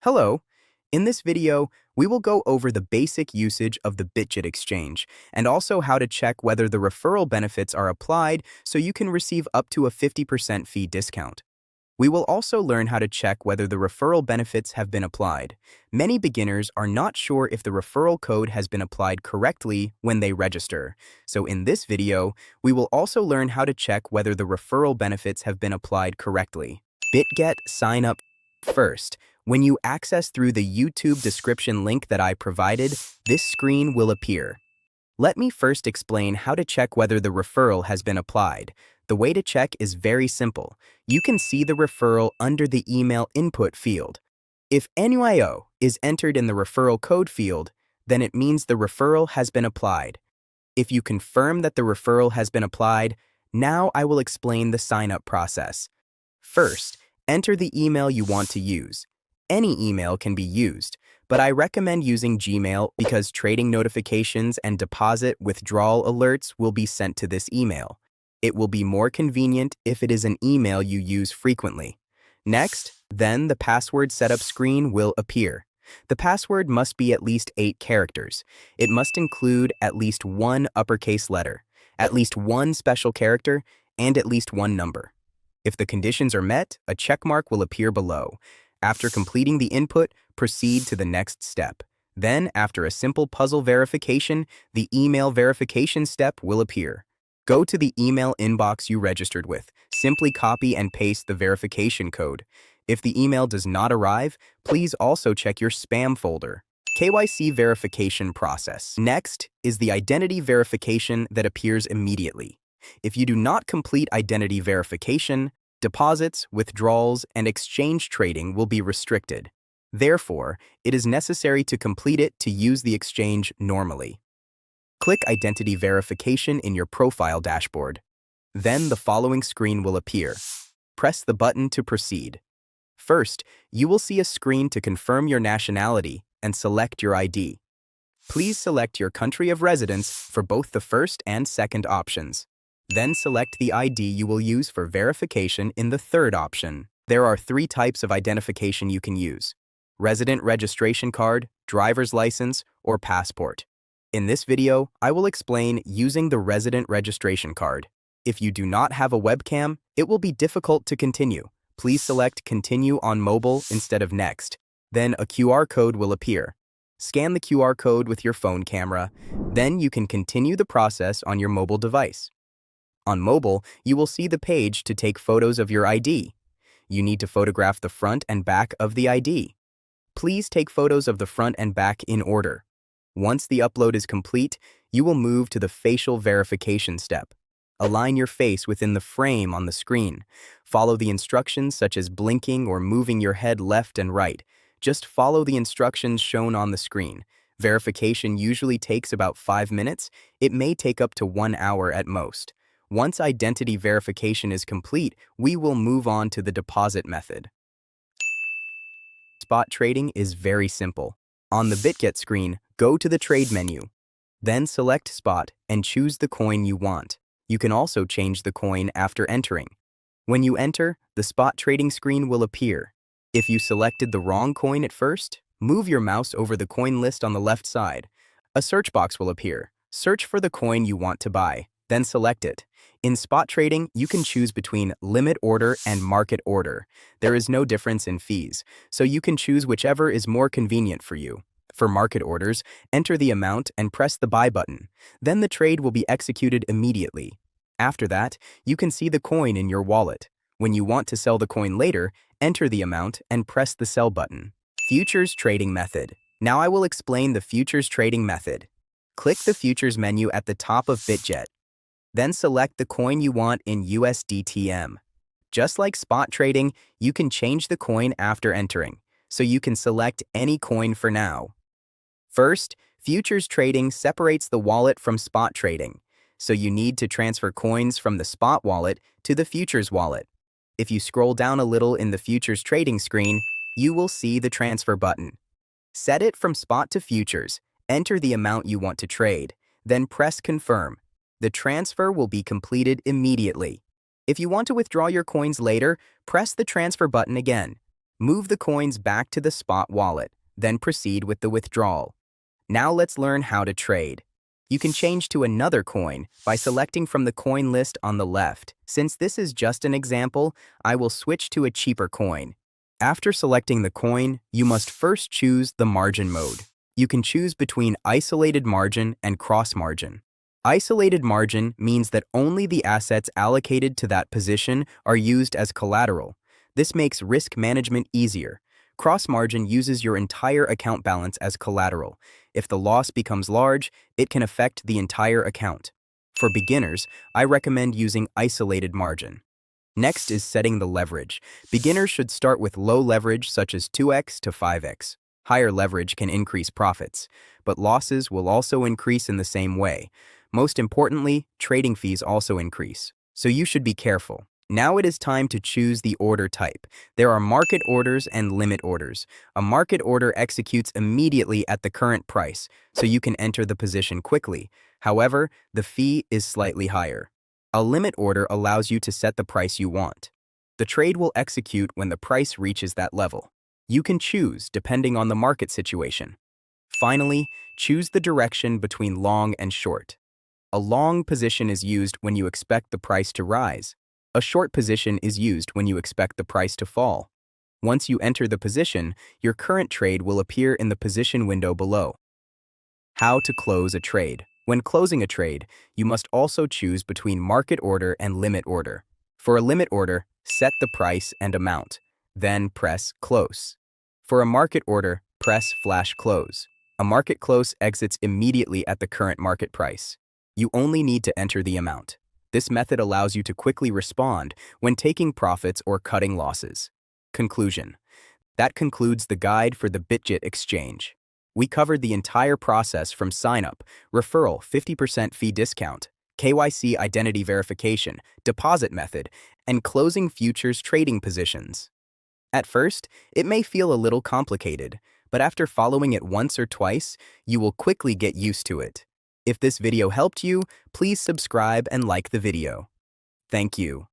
Hello. In this video, we will go over the basic usage of the Bitget exchange and also how to check whether the referral benefits are applied so you can receive up to a 50% fee discount. We will also learn how to check whether the referral benefits have been applied. Many beginners are not sure if the referral code has been applied correctly when they register. So in this video, we will also learn how to check whether the referral benefits have been applied correctly. Bitget sign up first. When you access through the YouTube description link that I provided, this screen will appear. Let me first explain how to check whether the referral has been applied. The way to check is very simple. You can see the referral under the email input field. If NYO is entered in the referral code field, then it means the referral has been applied. If you confirm that the referral has been applied, now I will explain the sign-up process. First, enter the email you want to use. Any email can be used, but I recommend using Gmail because trading notifications and deposit withdrawal alerts will be sent to this email. It will be more convenient if it is an email you use frequently. Next, then the password setup screen will appear. The password must be at least 8 characters. It must include at least one uppercase letter, at least one special character, and at least one number. If the conditions are met, a check mark will appear below. After completing the input, proceed to the next step. Then, after a simple puzzle verification, the email verification step will appear. Go to the email inbox you registered with. Simply copy and paste the verification code. If the email does not arrive, please also check your spam folder. KYC verification process. Next is the identity verification that appears immediately. If you do not complete identity verification, deposits, withdrawals, and exchange trading will be restricted. Therefore, it is necessary to complete it to use the exchange normally. Click Identity Verification in your profile dashboard. Then the following screen will appear. Press the button to proceed. First, you will see a screen to confirm your nationality and select your ID. Please select your country of residence for both the first and second options. Then select the ID you will use for verification in the third option. There are 3 types of identification you can use: resident registration card, driver's license, or passport. In this video, I will explain using the resident registration card. If you do not have a webcam, it will be difficult to continue. Please select Continue on mobile instead of Next. Then a QR code will appear. Scan the QR code with your phone camera. Then you can continue the process on your mobile device. On mobile, you will see the page to take photos of your ID. You need to photograph the front and back of the ID. Please take photos of the front and back in order. Once the upload is complete, you will move to the facial verification step. Align your face within the frame on the screen. Follow the instructions such as blinking or moving your head left and right. Just follow the instructions shown on the screen. Verification usually takes about 5 minutes. It may take up to 1 hour at most. Once identity verification is complete, we will move on to the deposit method. Spot trading is very simple. On the Bitget screen, go to the Trade menu. Then select Spot and choose the coin you want. You can also change the coin after entering. When you enter, the spot trading screen will appear. If you selected the wrong coin at first, move your mouse over the coin list on the left side. A search box will appear. Search for the coin you want to buy, then select it. In spot trading, you can choose between limit order and market order. There is no difference in fees, so you can choose whichever is more convenient for you. For market orders, enter the amount and press the buy button. Then the trade will be executed immediately. After that, you can see the coin in your wallet. When you want to sell the coin later, enter the amount and press the sell button. Futures trading method. Now I will explain the futures trading method. Click the futures menu at the top of Bitget. Then select the coin you want in USDTM. Just like spot trading, you can change the coin after entering, so you can select any coin for now. First, futures trading separates the wallet from spot trading, so you need to transfer coins from the spot wallet to the futures wallet. If you scroll down a little in the futures trading screen, you will see the transfer button. Set it from spot to futures, enter the amount you want to trade, then press confirm. The transfer will be completed immediately. If you want to withdraw your coins later, press the transfer button again. Move the coins back to the spot wallet, then proceed with the withdrawal. Now let's learn how to trade. You can change to another coin by selecting from the coin list on the left. Since this is just an example, I will switch to a cheaper coin. After selecting the coin, you must first choose the margin mode. You can choose between isolated margin and cross margin. Isolated margin means that only the assets allocated to that position are used as collateral. This makes risk management easier. Cross margin uses your entire account balance as collateral. If the loss becomes large, it can affect the entire account. For beginners, I recommend using isolated margin. Next is setting the leverage. Beginners should start with low leverage such as 2x to 5x. Higher leverage can increase profits, but losses will also increase in the same way. Most importantly, trading fees also increase, so you should be careful. Now it is time to choose the order type. There are market orders and limit orders. A market order executes immediately at the current price, so you can enter the position quickly. However, the fee is slightly higher. A limit order allows you to set the price you want. The trade will execute when the price reaches that level. You can choose depending on the market situation. Finally, choose the direction between long and short. A long position is used when you expect the price to rise. A short position is used when you expect the price to fall. Once you enter the position, your current trade will appear in the position window below. How to close a trade. When closing a trade, you must also choose between market order and limit order. For a limit order, set the price and amount, then press Close. For a market order, press Flash Close. A market close exits immediately at the current market price. You only need to enter the amount. This method allows you to quickly respond when taking profits or cutting losses. Conclusion. That concludes the guide for the Bitget exchange. We covered the entire process from sign-up, referral 50% fee discount, KYC identity verification, deposit method, and closing futures trading positions. At first, it may feel a little complicated, but after following it once or twice, you will quickly get used to it. If this video helped you, please subscribe and like the video. Thank you.